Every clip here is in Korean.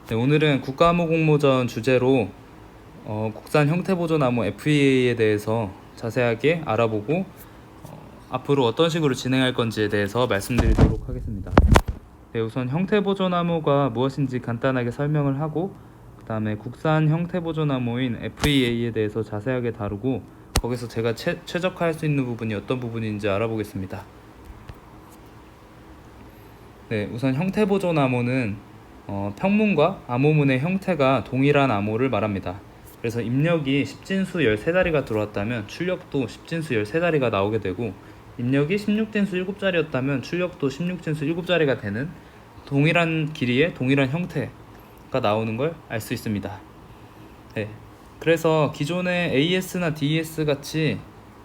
네, 오늘은 국가암호공모전 주제로 국산 형태보존암호 FEA에 대해서 자세하게 알아보고 앞으로 어떤 식으로 진행할 건지에 대해서 말씀드리도록 하겠습니다. 네, 우선 형태보존암호가 무엇인지 간단하게 설명을 하고 그 다음에 국산 형태보존암호인 FEA에 대해서 자세하게 다루고 거기서 제가 최적화할 수 있는 부분이 어떤 부분인지 알아보겠습니다. 네, 우선 형태보존암호는 평문과 암호문의 형태가 동일한 암호를 말합니다. 그래서 입력이 10진수 13자리가 들어왔다면 출력도 10진수 13자리가 나오게 되고, 입력이 16진수 7자리였다면 출력도 16진수 7자리가 되는 동일한 길이의 동일한 형태가 나오는 걸 알 수 있습니다. 네, 그래서 기존의 AS나 DES 같이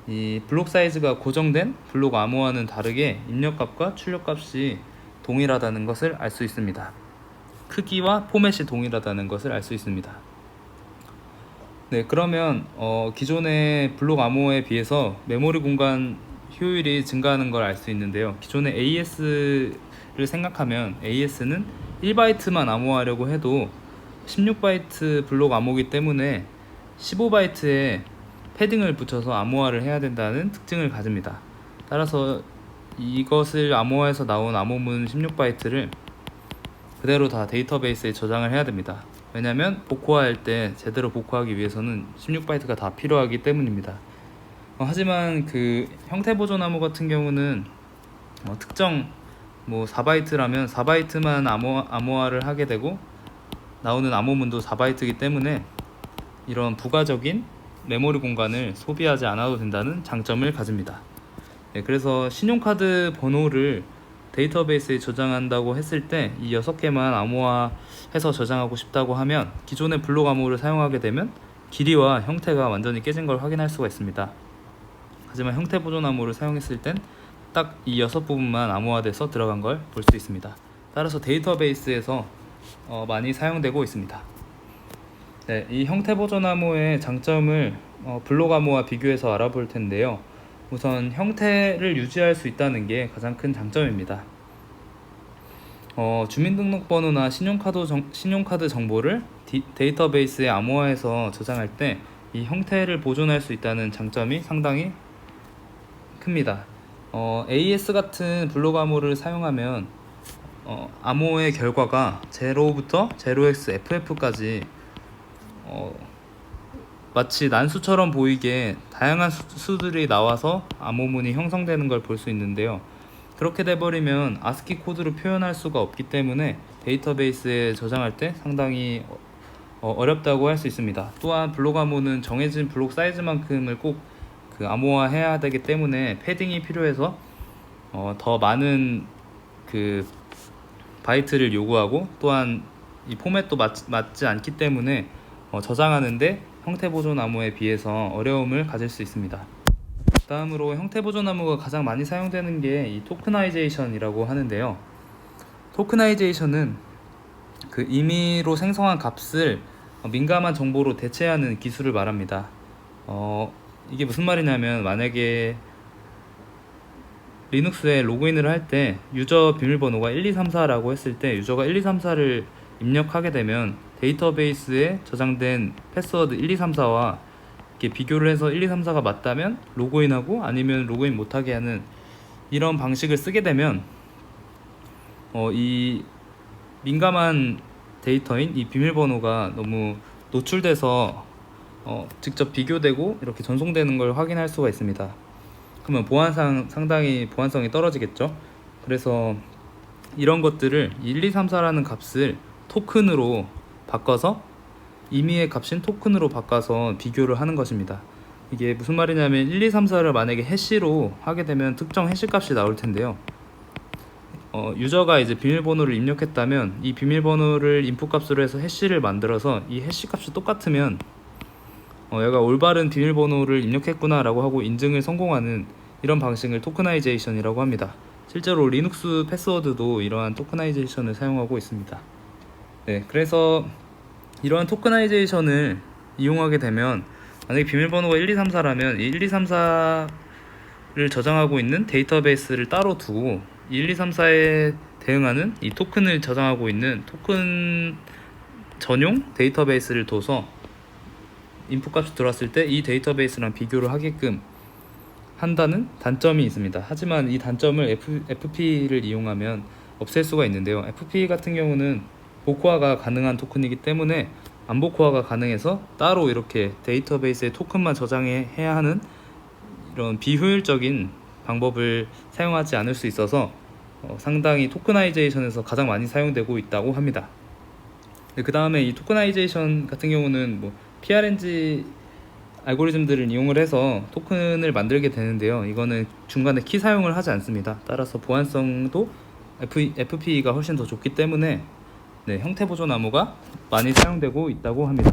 이 블록 사이즈가 고정된 블록 암호와는 다르게 입력값과 출력값이 동일하다는 것을 알 수 있습니다. 크기와 포맷이 동일하다는 것을 알 수 있습니다. 네, 그러면 기존의 블록 암호에 비해서 메모리 공간 효율이 증가하는 걸 알 수 있는데요. 기존의 AS를 생각하면 AS는 1바이트만 암호하려고 해도 16바이트 블록 암호이기 때문에 15바이트에 패딩을 붙여서 암호화를 해야 된다는 특징을 가집니다. 따라서 이것을 암호화해서 나온 암호문 16바이트를 그대로 다 데이터베이스에 저장을 해야 됩니다. 왜냐하면 복호할 때 제대로 복호하기 위해서는 16바이트가 다 필요하기 때문입니다. 하지만 그 형태보존암호 같은 경우는 특정 4바이트라면 4바이트만 암호화를 하게 되고 나오는 암호문도 4바이트이기 때문에 이런 부가적인 메모리 공간을 소비하지 않아도 된다는 장점을 가집니다. 네, 그래서 신용카드 번호를 데이터베이스에 저장한다고 했을 때 이 6개만 암호화해서 저장하고 싶다고 하면 기존의 블록 암호를 사용하게 되면 길이와 형태가 완전히 깨진 걸 확인할 수가 있습니다. 하지만 형태 보존 암호를 사용했을 땐 딱 이 6부분만 암호화돼서 들어간 걸 볼 수 있습니다. 따라서 데이터베이스에서 많이 사용되고 있습니다. 네, 이 형태 보존 암호의 장점을 블록 암호와 비교해서 알아볼 텐데요. 우선 형태를 유지할 수 있다는 게 가장 큰 장점입니다. 주민등록번호나 신용카드 정보를 데이터베이스에 암호화해서 저장할 때 이 형태를 보존할 수 있다는 장점이 상당히 큽니다. AS 같은 블록 암호를 사용하면 암호의 결과가 0부터 0xFF까지 마치 난수처럼 보이게 다양한 수들이 나와서 암호문이 형성되는 걸 볼 수 있는데요. 그렇게 돼버리면 아스키 코드로 표현할 수가 없기 때문에 데이터베이스에 저장할 때 상당히 어렵다고 할 수 있습니다. 또한 블록 암호는 정해진 블록 사이즈만큼을 꼭 그 암호화해야 되기 때문에 패딩이 필요해서 더 많은 그 바이트를 요구하고, 또한 이 포맷도 맞지 않기 때문에 저장하는데 형태보존 암호에 비해서 어려움을 가질 수 있습니다. 다음으로 형태보존 암호가 가장 많이 사용되는 게 이 토크나이제이션이라고 하는데요. 토크나이제이션은 그 임의로 생성한 값을 민감한 정보로 대체하는 기술을 말합니다. 이게 무슨 말이냐면, 만약에 리눅스에 로그인을 할 때 유저 비밀번호가 1234라고 했을 때 유저가 1234를 입력하게 되면 데이터베이스에 저장된 패스워드 1234와 이렇게 비교를 해서 1234가 맞다면 로그인하고 아니면 로그인 못하게 하는 이런 방식을 쓰게 되면 이 민감한 데이터인 이 비밀번호가 너무 노출돼서 직접 비교되고 이렇게 전송되는 걸 확인할 수가 있습니다. 그러면 상당히 보안성이 떨어지겠죠. 그래서 이런 것들을 1234라는 값을 토큰으로 바꿔서 임의의 값인 토큰으로 바꿔서 비교를 하는 것입니다. 이게 무슨 말이냐면 1234를 만약에 해시로 하게 되면 특정 해시 값이 나올 텐데요. 유저가 이제 비밀번호를 입력했다면 이 비밀번호를 인풋 값으로 해서 해시를 만들어서 이 해시 값이 똑같으면 얘가 올바른 비밀번호를 입력했구나 라고 하고 인증을 성공하는 이런 방식을 토크나이제이션이라고 합니다. 실제로 리눅스 패스워드도 이러한 토크나이제이션을 사용하고 있습니다. 네, 그래서 이러한 토크나이제이션을 이용하게 되면 만약에 비밀번호가 1234라면 이 1234를 저장하고 있는 데이터베이스를 따로 두고 1234에 대응하는 이 토큰을 저장하고 있는 토큰을 전용 데이터베이스를 둬서 인풋 값이 들어왔을 때 이 데이터베이스랑 비교를 하게끔 한다는 단점이 있습니다. 하지만 이 단점을 FP를 이용하면 없앨 수가 있는데요. FP 같은 경우는 복호화가 가능한 토큰이기 때문에 안복호화가 가능해서 따로 이렇게 데이터베이스에 토큰만 저장해야 하는 이런 비효율적인 방법을 사용하지 않을 수 있어서 상당히 토크나이제이션에서 가장 많이 사용되고 있다고 합니다. 그 다음에 이 토크나이제이션 같은 경우는 뭐 PRNG 알고리즘들을 이용을 해서 토큰을 만들게 되는데요. 이거는 중간에 키 사용을 하지 않습니다. 따라서 보안성도 FP가 훨씬 더 좋기 때문에 형태 보존 암호가 많이 사용되고 있다고 합니다.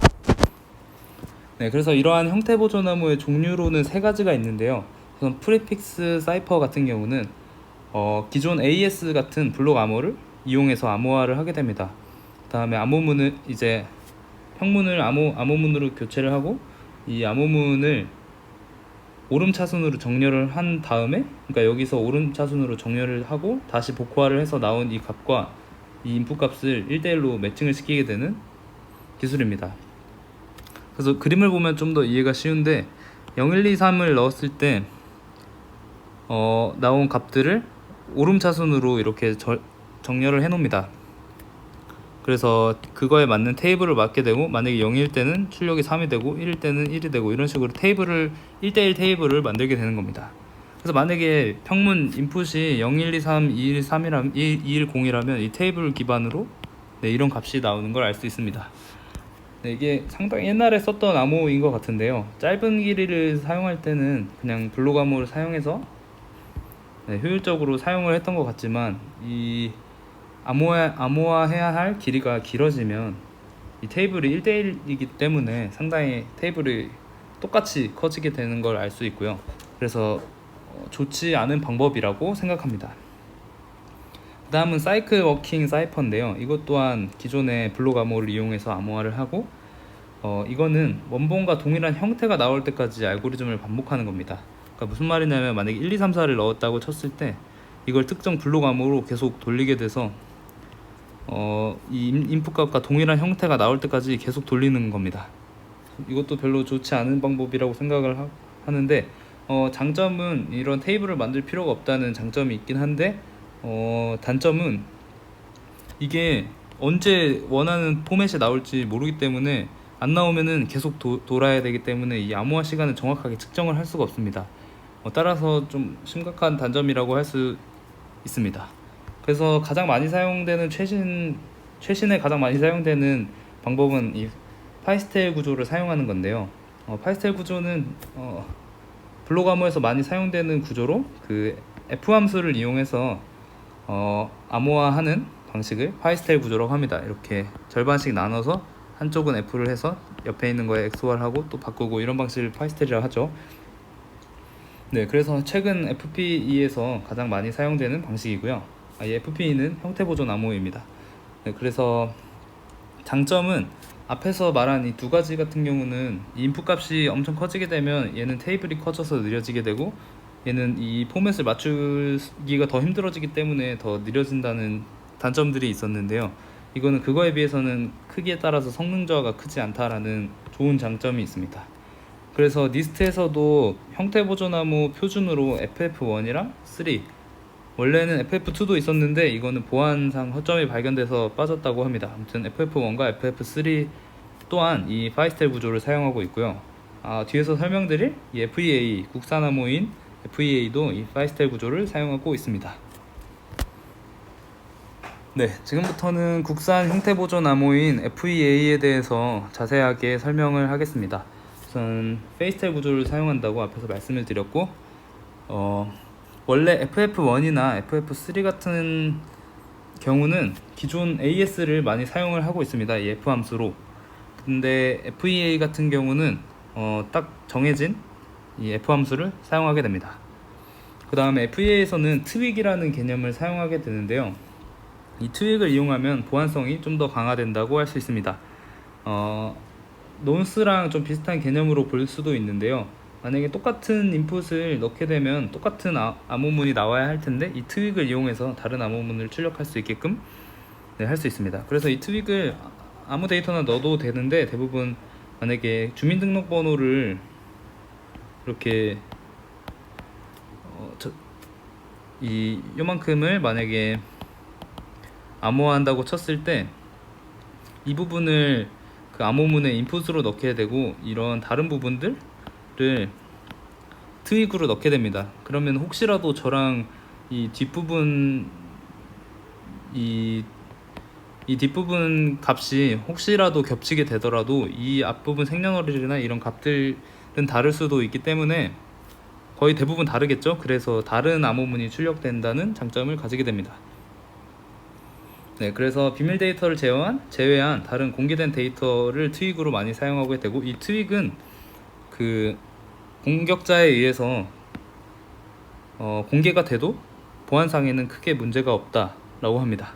그래서 이러한 형태 보존 암호의 종류로는 세 가지가 있는데요. 우선 프리픽스 사이퍼 같은 경우는 기존 AES 같은 블록 암호를 이용해서 암호화를 하게 됩니다. 그 다음에 암호문을 이제 형문을 암호문으로 교체를 하고 이 암호문을 오름차순으로 정렬을 한 다음에, 그러니까 여기서 오름차순으로 정렬을 하고 다시 복호화를 해서 나온 이 값과 이 인풋 값을 1대1로 매칭을 시키게 되는 기술입니다. 그래서 그림을 보면 좀 더 이해가 쉬운데 0, 1, 2, 3을 넣었을 때 나온 값들을 오름차순으로 이렇게 정렬을 해 놓습니다. 그래서 그거에 맞는 테이블을 맞게 되고, 만약에 0일 때는 출력이 3이 되고 1일 때는 1이 되고, 이런 식으로 테이블을 1대1 테이블을 만들게 되는 겁니다. 그래서 만약에 평문 인풋이 0, 1, 2, 3, 2, 1, 3이라면 2, 1, 0이라면 이 테이블 기반으로 이런 값이 나오는 걸 알 수 있습니다. 이게 상당히 옛날에 썼던 암호인 것 같은데요. 짧은 길이를 사용할 때는 그냥 블록 암호를 사용해서 효율적으로 사용을 했던 것 같지만, 이 암호화해야 할 길이가 길어지면 이 테이블이 1대1이기 때문에 상당히 테이블이 똑같이 커지게 되는 걸 알 수 있고요. 그래서 좋지 않은 방법이라고 생각합니다. 그 다음은 사이클 워킹 사이퍼인데요. 이것 또한 기존의 블록 암호를 이용해서 암호화를 하고, 이거는 원본과 동일한 형태가 나올 때까지 알고리즘을 반복하는 겁니다. 그러니까 무슨 말이냐면, 만약에 1, 2, 3, 4를 넣었다고 쳤을 때 이걸 특정 블록 암호로 계속 돌리게 돼서 이 인풋 값과 동일한 형태가 나올 때까지 계속 돌리는 겁니다. 이것도 별로 좋지 않은 방법이라고 생각을 하는데, 장점은 이런 테이블을 만들 필요가 없다는 장점이 있긴 한데, 단점은 이게 언제 원하는 포맷이 나올지 모르기 때문에, 안 나오면은 계속 돌아야 되기 때문에 이 암호화 시간을 정확하게 측정을 할 수가 없습니다. 따라서 좀 심각한 단점이라고 할 수 있습니다. 그래서 가장 많이 사용되는 최신에 가장 많이 사용되는 방법은 이 파이스텔 구조를 사용하는 건데요. 파이스텔 구조는 블록 암호에서 많이 사용되는 구조로 그 F 함수를 이용해서 암호화하는 방식을 파이스텔 구조라고 합니다. 이렇게 절반씩 나눠서 한쪽은 F를 해서 옆에 있는 거에 XOR 하고 또 바꾸고, 이런 방식을 파이스텔이라고 하죠. 그래서 최근 FPE에서 가장 많이 사용되는 방식이고요. 이 FPE는 형태 보존 암호입니다. 그래서 장점은 앞에서 말한 이 두 가지 같은 경우는 이 인풋 값이 엄청 커지게 되면 얘는 테이블이 커져서 느려지게 되고, 얘는 이 포맷을 맞추기가 더 힘들어지기 때문에 더 느려진다는 단점들이 있었는데요. 이거는 그거에 비해서는 크기에 따라서 성능 저하가 크지 않다라는 좋은 장점이 있습니다. 그래서 니스트에서도 형태 보존 암호 표준으로 FF1이랑 3, 원래는 FF2도 있었는데 이거는 보안상 허점이 발견돼서 빠졌다고 합니다. 아무튼 FF1과 FF3 또한 이 파이스텔 구조를 사용하고 있고요. 뒤에서 설명드릴 이 FEA, 국산 암호인 FEA도 이 파이스텔 구조를 사용하고 있습니다. 지금부터는 국산 형태 보존 암호인 FEA에 대해서 자세하게 설명을 하겠습니다. 우선 파이스텔 구조를 사용한다고 앞에서 말씀을 드렸고, 원래 FF1이나 FF3 같은 경우는 기존 AES를 많이 사용을 하고 있습니다. 이 F 함수로. 근데 FEA 같은 경우는 딱 정해진 이 F 함수를 사용하게 됩니다. 그 다음에 FEA에서는 트윅이라는 개념을 사용하게 되는데요. 이 트윅을 이용하면 보안성이 좀 더 강화된다고 할 수 있습니다. 논스랑 좀 비슷한 개념으로 볼 수도 있는데요. 만약에 똑같은 인풋을 넣게 되면 똑같은 암호문이 나와야 할 텐데, 이 트윅을 이용해서 다른 암호문을 출력할 수 있게끔 할 수 있습니다. 그래서 이 트윅을 아무 데이터나 넣어도 되는데, 대부분 만약에 주민등록번호를 이렇게 요만큼을 만약에 암호화한다고 쳤을 때 이 부분을 그 암호문의 인풋으로 넣게 되고, 이런 다른 부분들을 트윅으로 넣게 됩니다. 그러면 혹시라도 저랑 이 뒷부분 이 뒷부분 값이 혹시라도 겹치게 되더라도 이 앞부분 생년월일이나 이런 값들은 다를 수도 있기 때문에 거의 대부분 다르겠죠. 그래서 다른 암호문이 출력된다는 장점을 가지게 됩니다. 네, 그래서 비밀 데이터를 제외한 다른 공개된 데이터를 트윅으로 많이 사용하게 되고, 이 트윅은 그 공격자에 의해서 공개가 돼도 보안상에는 크게 문제가 없다라고 합니다.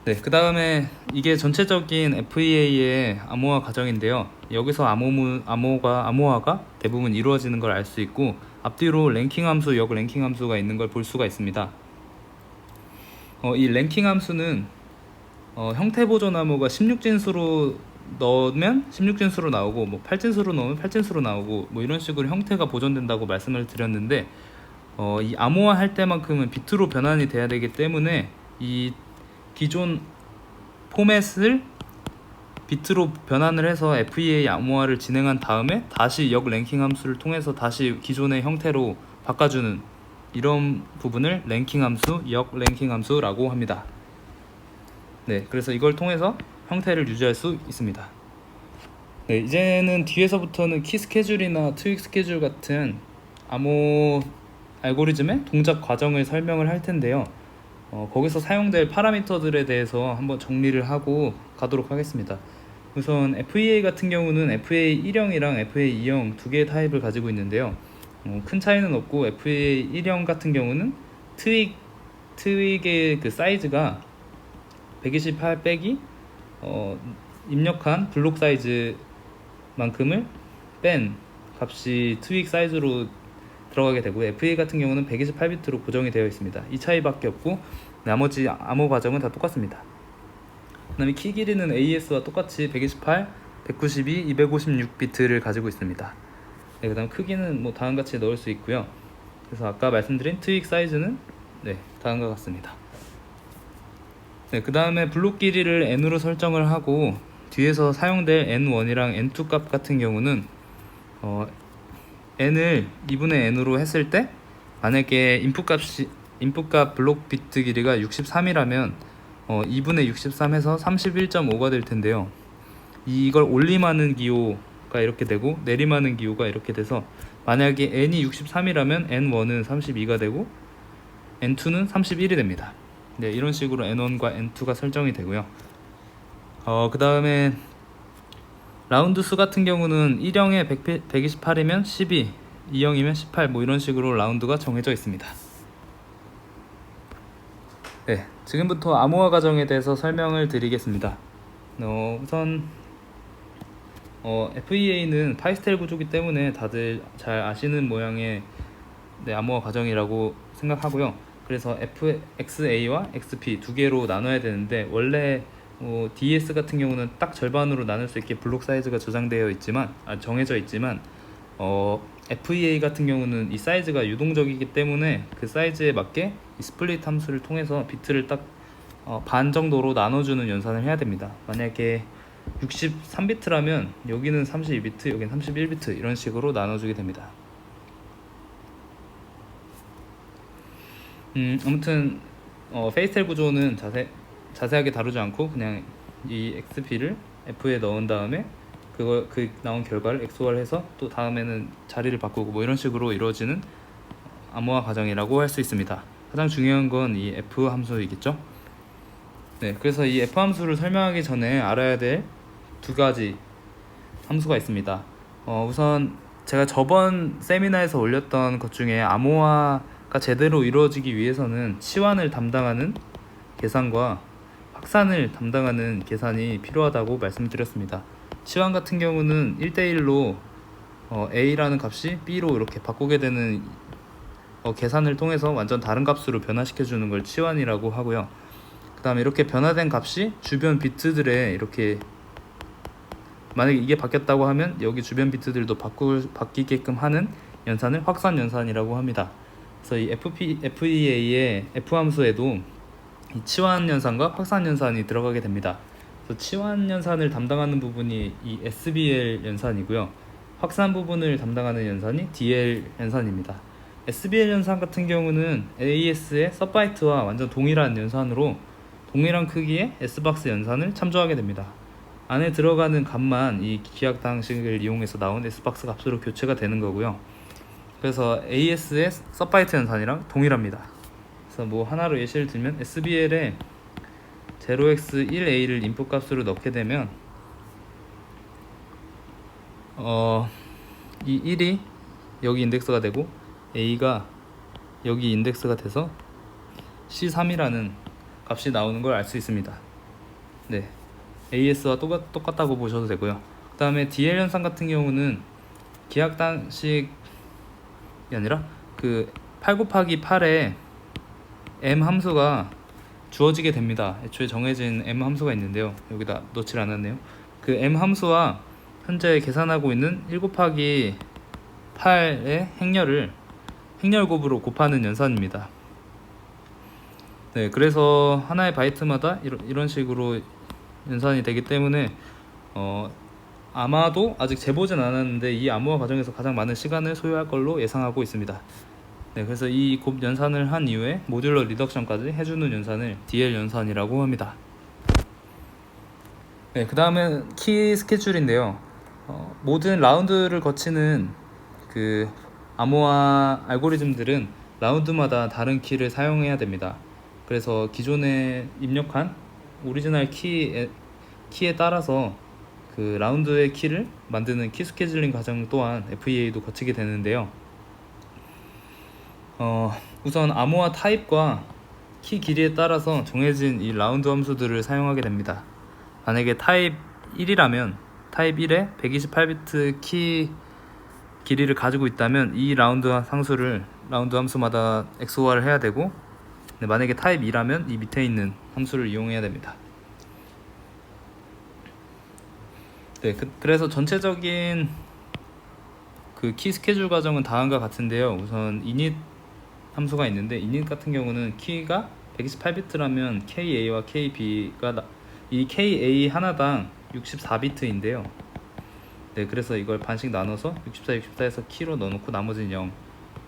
네, 그 다음에 이게 전체적인 FEA의 암호화 과정인데요. 여기서 암호화가 대부분 이루어지는 걸 알 수 있고, 앞뒤로 랭킹 함수, 역 랭킹 함수가 있는 걸 볼 수가 있습니다. 이 랭킹 함수는 형태 보존 암호가 16진수로 넣으면 16진수로 나오고, 뭐 8진수로 넣으면 8진수로 나오고, 뭐 이런 식으로 형태가 보존된다고 말씀을 드렸는데, 이 암호화 할 때만큼은 비트로 변환이 돼야 되기 때문에 이 기존 포맷을 비트로 변환을 해서 FEA 암호화를 진행한 다음에 다시 역 랭킹 함수를 통해서 다시 기존의 형태로 바꿔주는 이런 부분을 랭킹 함수, 역 랭킹 함수라고 합니다. 네, 그래서 이걸 통해서 형태를 유지할 수 있습니다. 네, 이제는 뒤에서부터는 키 스케줄이나 트윅 스케줄 같은 암호 알고리즘의 동작 과정을 설명을 할 텐데요. 거기서 사용될 파라미터들에 대해서 한번 정리를 하고 가도록 하겠습니다. 우선 FEA 같은 경우는 FEA 1형이랑 FEA 2형 두 개의 타입을 가지고 있는데요. 큰 차이는 없고, FEA 1형 같은 경우는 트윅의 그 사이즈가 128 빼기 입력한 블록 사이즈만큼을 뺀 값이 트윅 사이즈로 들어가게 되고, FEA 같은 경우는 128비트로 고정이 되어 있습니다. 이 차이밖에 없고 나머지 암호 과정은 다 똑같습니다. 그 다음에 키 길이는 AES와 똑같이 128, 192, 256비트를 가지고 있습니다. 네, 그 다음 크기는 뭐 다음과 같이 넣을 수 있고요. 그래서 아까 말씀드린 트윅 사이즈는 다음과 같습니다. 네, 그 다음에 블록 길이를 n으로 설정을 하고, 뒤에서 사용될 n1이랑 n2 값 같은 경우는 n을 2분의 n으로 했을 때, 만약에 인풋값 블록 비트 길이가 63이라면 2분의 63 해서 31.5가 될 텐데요. 이걸 올림하는 기호가 이렇게 되고 내림하는 기호가 이렇게 돼서, 만약에 n이 63이라면 n1은 32가 되고 n2는 31이 됩니다. 네, 이런 식으로 n1과 n2가 설정이 되고요. 그 다음에 라운드 수 같은 경우는 1형에 128이면 12, 2형이면 18, 뭐 이런 식으로 라운드가 정해져 있습니다. 네, 지금부터 암호화 과정에 대해서 설명을 드리겠습니다. 우선 FEA는 파이스텔 구조이기 때문에 다들 잘 아시는 모양의 암호화 과정이라고 생각하고요. 그래서 XA와 XP 두 개로 나눠야 되는데, 원래 DS 같은 경우는 딱 절반으로 나눌 수 있게 블록 사이즈가 정해져 있지만 FEA 같은 경우는 이 사이즈가 유동적이기 때문에 그 사이즈에 맞게 이 스플릿 함수를 통해서 비트를 딱 반 정도로 나눠주는 연산을 해야 됩니다. 만약에 63비트라면 여기는 32비트, 여기는 31비트 이런 식으로 나눠주게 됩니다. 아무튼 페이스텔 구조는 자세하게 다루지 않고 그냥 이 XP를 F에 넣은 다음에 그 나온 결과를 XOR 해서 또 다음에는 자리를 바꾸고 뭐 이런 식으로 이루어지는 암호화 과정이라고 할 수 있습니다. 가장 중요한 건 이 F 함수이겠죠. 네, 그래서 이 F 함수를 설명하기 전에 알아야 될 두 가지 함수가 있습니다. 우선 제가 저번 세미나에서 올렸던 것 중에 암호화가 제대로 이루어지기 위해서는 치환을 담당하는 계산과 확산을 담당하는 계산이 필요하다고 말씀드렸습니다. 치환 같은 경우는 1대1로 A라는 값이 B로 이렇게 바꾸게 되는 계산을 통해서 완전 다른 값으로 변화시켜 주는 걸 치환이라고 하고요. 그 다음에 이렇게 변화된 값이 주변 비트들에 이렇게 만약에 이게 바뀌었다고 하면 여기 주변 비트들도 바뀌게끔 하는 연산을 확산 연산이라고 합니다. 그래서 이 FEA의 F 함수에도 이 치환 연산과 확산 연산이 들어가게 됩니다. 그래서 치환 연산을 담당하는 부분이 이 SBL 연산이고요. 확산 부분을 담당하는 연산이 DL 연산입니다. SBL 연산 같은 경우는 AES의 서바이트와 완전 동일한 연산으로 동일한 크기의 S박스 연산을 참조하게 됩니다. 안에 들어가는 값만 이 기약 방식을 이용해서 나온 S박스 값으로 교체가 되는 거고요. 그래서 AES의 서바이트 연산이랑 동일합니다. 그래서 뭐 하나로 예시를 들면 SBL에 0x1a를 인풋 값으로 넣게 되면 이 1이 여기 인덱스가 되고 a가 여기 인덱스가 돼서 C3이라는 값이 나오는 걸 알 수 있습니다. 네, AS와 똑같다고 보셔도 되고요. 그 다음에 DL 연산 같은 경우는 기약 단식이 아니라 그 8 곱하기 8에 m 함수가 주어지게 됩니다. 애초에 정해진 m 함수가 있는데요. 여기다 넣질 않았네요. 그 m 함수와 현재 계산하고 있는 1 곱하기 8의 행렬곱으로 곱하는 연산입니다. 네, 그래서 하나의 바이트마다 이런 식으로 연산이 되기 때문에 아마도 아직 재보진 않았는데 이 암호화 과정에서 가장 많은 시간을 소요할 걸로 예상하고 있습니다. 네, 그래서 이 곱 연산을 한 이후에 모듈러 리덕션까지 해주는 연산을 DL 연산이라고 합니다. 네, 그 다음은 키 스케줄인데요. 모든 라운드를 거치는 그 암호화 알고리즘들은 라운드마다 다른 키를 사용해야 됩니다. 그래서 기존에 입력한 오리지널 키에 따라서 그 라운드의 키를 만드는 키 스케줄링 과정 또한 FEA도 거치게 되는데요. 우선 암호화 타입과 키 길이에 따라서 정해진 이 라운드 함수들을 사용하게 됩니다. 만약에 타입 1이라면 타입 1에 128비트 키 길이를 가지고 있다면 이 라운드 함수마다 XOR을 해야 되고, 만약에 타입 2라면 이 밑에 있는 함수를 이용해야 됩니다. 네, 그래서 전체적인 그 키 스케줄 과정은 다음과 같은데요. 우선 init 함수가 있는데 init 같은 경우는 키가 128비트라면 KA와 KB가 이 KA 하나당 64비트인데요. 네, 그래서 이걸 반씩 나눠서 64에서 키로 넣어놓고 나머지는 0,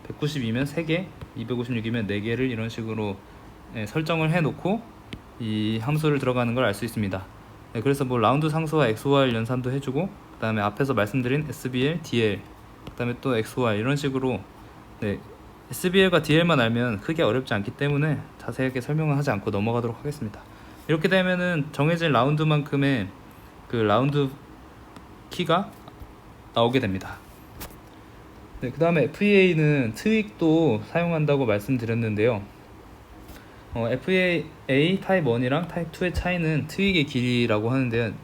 192면 3개, 256이면 4개를 이런 식으로 설정을 해놓고 이 함수를 들어가는 걸 알 수 있습니다. 네, 그래서 뭐 라운드 상수와 XOR 연산도 해주고, 그 다음에 앞에서 말씀드린 SBL, DL, 그 다음에 또 XOR 이런 식으로, 네, SBL과 DL만 알면 크게 어렵지 않기 때문에 자세하게 설명을 하지 않고 넘어가도록 하겠습니다. 이렇게 되면은 정해진 라운드만큼의 그 라운드 키가 나오게 됩니다. 네, 그 다음에 FEA는 트윅도 사용한다고 말씀드렸는데요. FEA 타입 1이랑 타입 2의 차이는 트윅의 길이라고 하는데요.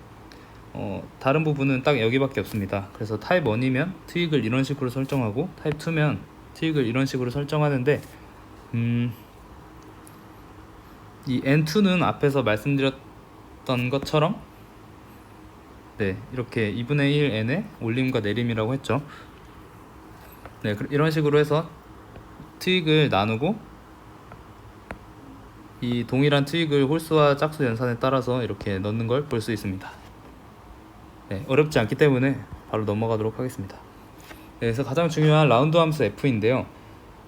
다른 부분은 딱 여기밖에 없습니다. 그래서 타입 1이면 트윅을 이런 식으로 설정하고, 타입 2면 트윅을 이런 식으로 설정하는데, 이 N2는 앞에서 말씀드렸던 것처럼, 네, 이렇게 2분의 1 N의 올림과 내림이라고 했죠. 네, 이런 식으로 해서 트윅을 나누고, 이 동일한 트윅을 홀수와 짝수 연산에 따라서 이렇게 넣는 걸 볼 수 있습니다. 네, 어렵지 않기 때문에 바로 넘어가도록 하겠습니다. 네, 그래서 가장 중요한 라운드 함수 F인데요.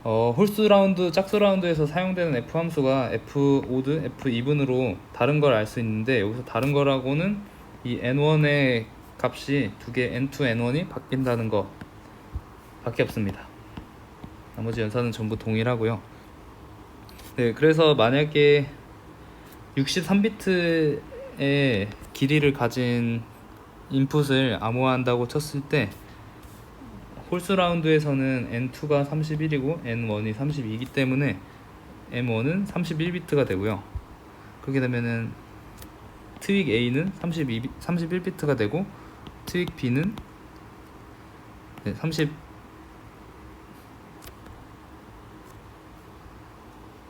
홀수 라운드, 짝수 라운드에서 사용되는 F 함수가 F 오드, F 이분으로 다른 걸 알 수 있는데, 여기서 다른 거라고는 이 N1의 값이 두 개 N2, N1이 바뀐다는 거 밖에 없습니다. 나머지 연산은 전부 동일하고요. 네, 그래서 만약에 63비트의 길이를 가진 인풋을 암호화한다고 쳤을 때, 홀수 라운드에서는 N2가 31이고 N1이 32이기 때문에 M1은 31비트가 되고요. 그렇게 되면은 트윅 A는 31비트가 되고, 트윅 B는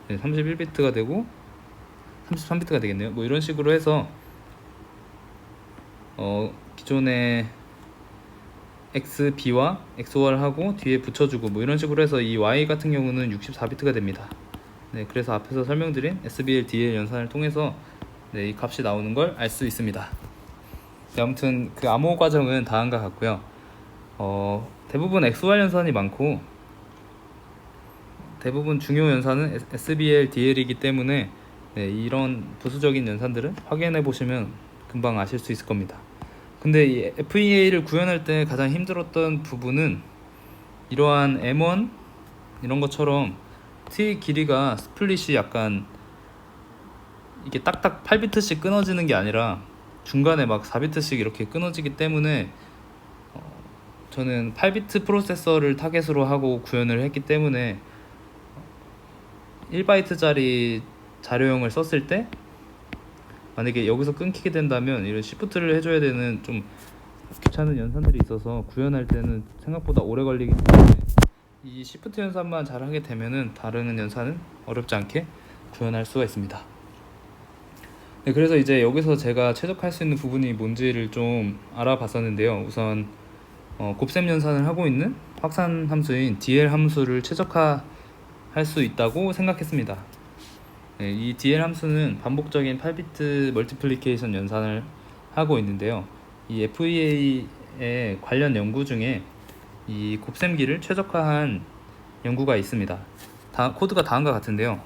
31비트가 되고, 33비트가 되겠네요. 뭐 이런 식으로 해서 기존의 XB와 XOR 하고 뒤에 붙여주고 뭐 이런 식으로 해서 이 Y 같은 경우는 64비트가 됩니다. 네, 그래서 앞에서 설명드린 SBL DL 연산을 통해서 네, 이 값이 나오는 걸 알 수 있습니다. 네, 아무튼 그 암호 과정은 다음과 같고요. 대부분 XOR 연산이 많고 대부분 중요 연산은 SBL DL이기 때문에 네, 이런 부수적인 연산들은 확인해 보시면 금방 아실 수 있을 겁니다. 근데 이 FEA를 구현할 때 가장 힘들었던 부분은 이러한 M1 이런 것처럼 T 길이가 스플릿이 약간 이게 딱딱 8비트씩 끊어지는 게 아니라 중간에 막 4비트씩 이렇게 끊어지기 때문에 저는 8비트 프로세서를 타겟으로 하고 구현을 했기 때문에 1바이트짜리 자료형을 썼을 때 만약에 여기서 끊기게 된다면 이런 시프트를 해줘야 되는 좀 귀찮은 연산들이 있어서 구현할 때는 생각보다 오래 걸리기 때문에 이 시프트 연산만 잘 하게 되면은 다른 연산은 어렵지 않게 구현할 수가 있습니다. 네, 그래서 이제 여기서 제가 최적화할 수 있는 부분이 뭔지를 좀 알아봤었는데요. 우선 곱셈 연산을 하고 있는 확산 함수인 DL 함수를 최적화할 수 있다고 생각했습니다. 네, 이 DL 함수는 반복적인 8비트 멀티플리케이션 연산을 하고 있는데요. 이 FEA의 관련 연구 중에 이 곱셈기를 최적화한 연구가 있습니다. 코드가 다음과 같은데요.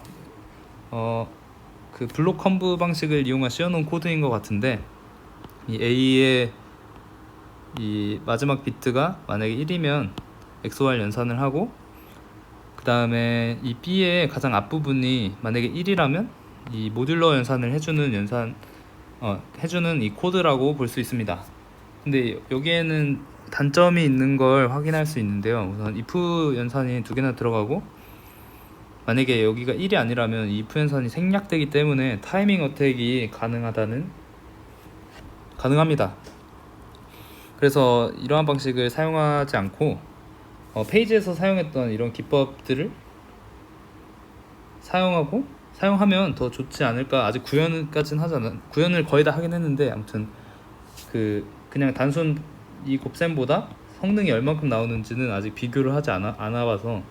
그 블록 컴브 방식을 이용한 씌워놓은 코드인 것 같은데 이 A의 이 마지막 비트가 만약에 1이면 XOR 연산을 하고 그 다음에 이 B의 가장 앞부분이 만약에 1이라면 이 모듈러 연산을 해주는 이 코드라고 볼 수 있습니다. 근데 여기에는 단점이 있는 걸 확인할 수 있는데요. 우선 if 연산이 두 개나 들어가고 만약에 여기가 1이 아니라면 이 if 연산이 생략되기 때문에 타이밍 어택이 가능합니다. 그래서 이러한 방식을 사용하지 않고 페이지에서 사용했던 이런 기법들을 사용하면 더 좋지 않을까. 아직 구현까지는 구현을 거의 다 하긴 했는데 아무튼 그냥 단순 이 곱셈보다 성능이 얼만큼 나오는지는 아직 비교를 하지 않아봐서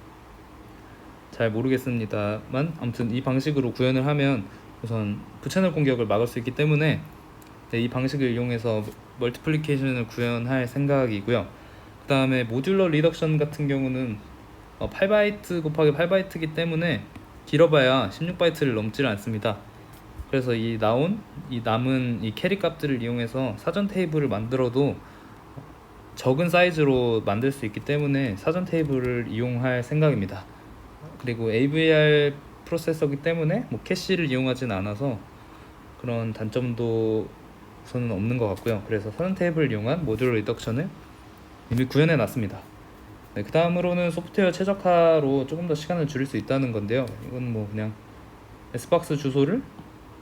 잘 모르겠습니다만 아무튼 이 방식으로 구현을 하면 우선 부채널 공격을 막을 수 있기 때문에 네, 이 방식을 이용해서 멀티플리케이션을 구현할 생각이고요. 그 다음에 모듈러 리덕션 같은 경우는 8바이트 곱하기 8바이트이기 때문에 길어봐야 16바이트를 넘지를 않습니다. 그래서 이 남은 이 캐리 값들을 이용해서 사전 테이블을 만들어도 적은 사이즈로 만들 수 있기 때문에 사전 테이블을 이용할 생각입니다. 그리고 AVR 프로세서이기 때문에 뭐 캐시를 이용하진 않아서 그런 단점도 우선은 없는 것 같고요. 그래서 사전 테이블을 이용한 모듈러 리덕션을 이미 구현해 놨습니다. 네, 그 다음으로는 소프트웨어 최적화로 조금 더 시간을 줄일 수 있다는 건데요. 이건 뭐 그냥 S박스 주소를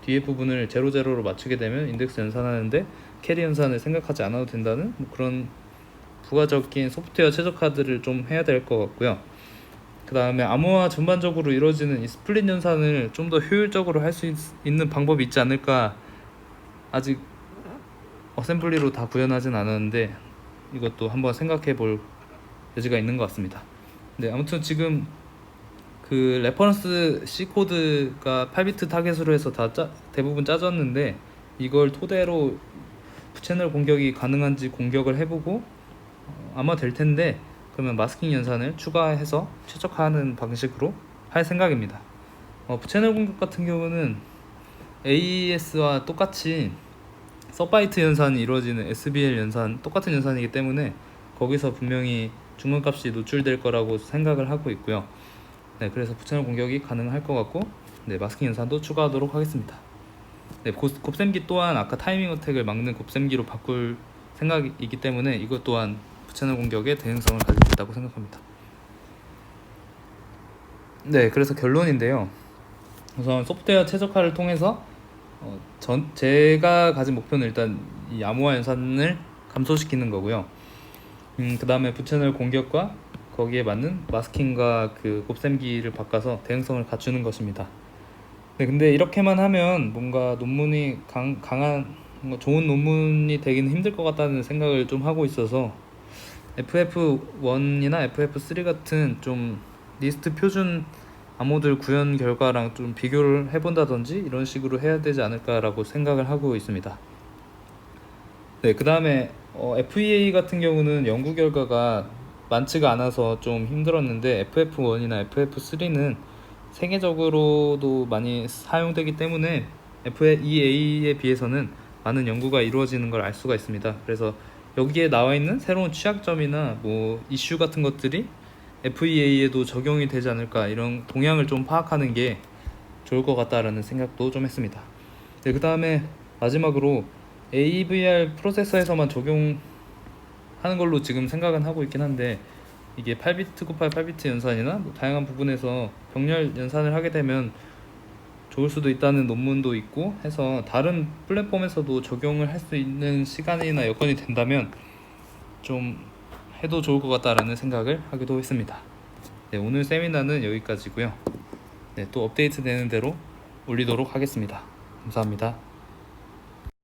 뒤에 부분을 00로 맞추게 되면 인덱스 연산하는데 캐리 연산을 생각하지 않아도 된다는 뭐 그런 부가적인 소프트웨어 최적화들을 좀 해야 될 것 같고요. 그 다음에 암호화 전반적으로 이루어지는 이 스플릿 연산을 좀 더 효율적으로 할 수 있는 방법이 있지 않을까. 아직 어셈블리로 다 구현하진 않았는데 이것도 한번 생각해 볼 여지가 있는 것 같습니다. 네, 아무튼 지금 그 레퍼런스 C 코드가 8비트 타겟으로 해서 대부분 짜졌는데 이걸 토대로 부채널 공격이 가능한지 공격을 해보고 아마 될 텐데 그러면 마스킹 연산을 추가해서 최적화하는 방식으로 할 생각입니다. 부채널 공격 같은 경우는 AES와 똑같이 서바이트 연산이 이루어지는 SBL 연산 똑같은 연산이기 때문에 거기서 분명히 중간값이 노출될 거라고 생각을 하고 있고요. 네, 그래서 부채널 공격이 가능할 것 같고 네, 마스킹 연산도 추가하도록 하겠습니다. 네, 곱셈기 또한 아까 타이밍 어택을 막는 곱셈기로 바꿀 생각이기 때문에 이것 또한 부채널 공격에 대응성을 가지고 있다고 생각합니다. 네, 그래서 결론인데요. 우선 소프트웨어 최적화를 통해서 제가 가진 목표는 일단 이 암호화 연산을 감소시키는 거고요. 그 다음에 부채널 공격과 거기에 맞는 마스킹과 그 곱셈기를 바꿔서 대응성을 갖추는 것입니다. 네, 근데 이렇게만 하면 뭔가 논문이 강한 뭔가 좋은 논문이 되기는 힘들 것 같다는 생각을 좀 하고 있어서 FF1이나 FF3 같은 좀 리스트 표준 암호들 구현 결과랑 좀 비교를 해본다든지 이런 식으로 해야 되지 않을까라고 생각을 하고 있습니다. 네, 그 다음에 FEA 같은 경우는 연구 결과가 많지가 않아서 좀 힘들었는데 FF1이나 FF3는 세계적으로도 많이 사용되기 때문에 FEA에 비해서는 많은 연구가 이루어지는 걸 알 수가 있습니다. 그래서 여기에 나와 있는 새로운 취약점이나 뭐 이슈 같은 것들이 FEA에도 적용이 되지 않을까, 이런 동향을 좀 파악하는 게 좋을 것 같다라는 생각도 좀 했습니다. 네, 그 다음에 마지막으로 AVR 프로세서에서만 적용하는 걸로 지금 생각은 하고 있긴 한데, 이게 8비트 곱하기 8비트 연산이나 뭐 다양한 부분에서 병렬 연산을 하게 되면 좋을 수도 있다는 논문도 있고 해서 다른 플랫폼에서도 적용을 할 수 있는 시간이나 여건이 된다면 좀 해도 좋을 것 같다라는 생각을 하기도 했습니다. 네, 오늘 세미나는 여기까지고요. 네, 또 업데이트 되는 대로 올리도록 하겠습니다. 감사합니다.